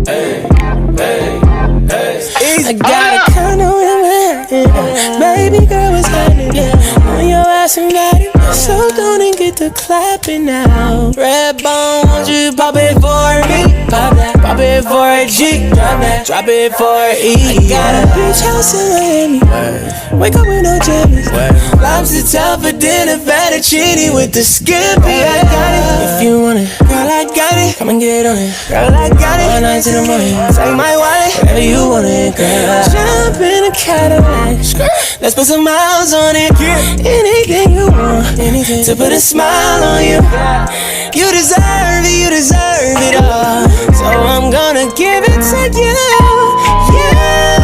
Hey, hey, hey. I got a condo in Manhattan. Baby girl was hiding on your ass and got it. So don't get to clapping now. Red bone, won't you pop it for me? Pop that, pop it for a G. Drop that, drop it for a E. I got a beach house in Miami. Wake up with no jammies. Lobster tail for dinner, fettuccine with the skippy. I got it. If you want it, girl, I got it. Come and get on it, girl, I got it. All night in the morning, take my wallet, whatever you want it, girl. Jump in a Cadillac, let's put some miles on it. Anything you want, anything to put a smile on you. You deserve it all. So I'm gonna give it to you. Yeah,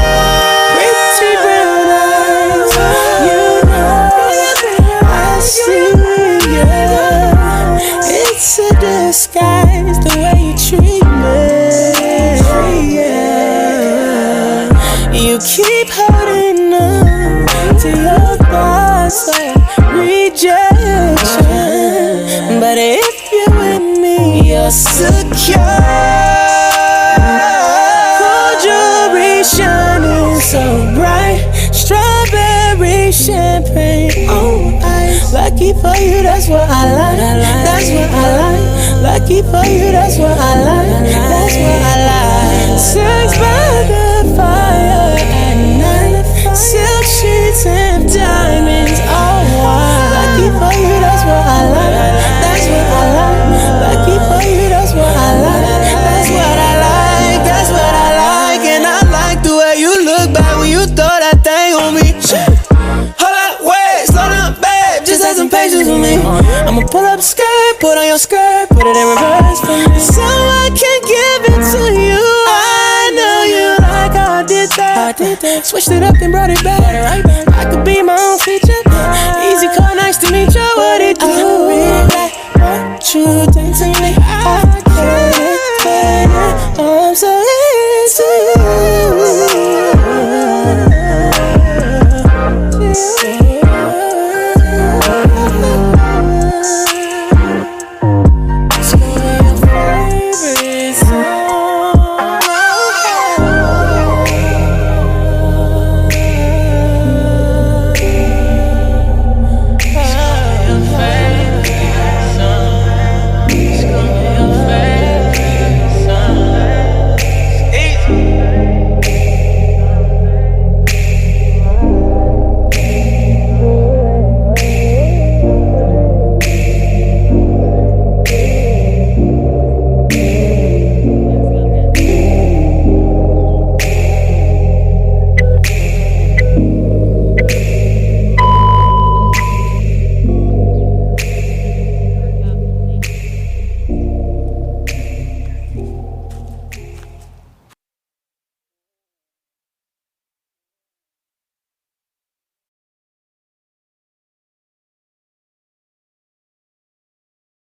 pretty brown eyes. You know I see you. It's a disguise the way you treat me. Yeah. You keep holding on to your thoughts like rejection, but if you're with me, you're secure. Gold jewelry shining so bright, strawberry champagne on ice. Lucky for you, that's what I like. That's what I like. Lucky for you, that's what I like. That's what I like. Sex by the fire at night, silk sheets and diamonds all white. Lucky for you, that's what I like. That's what I like. Lucky for you, that's what I like. That's what I like. That's what I like. And I like the way you look back when you throw that thing on me. Hold up, wait, slow down, babe. Just have some patience with me. I'ma pull up skirt, put on your skirt, put it in reverse for me, so I can give it to you. I know you like how I did that. Switched it up and brought it back. I could be my own feature. Easy call, nice to meet you. What it do? What you think to me? I can't. I'm so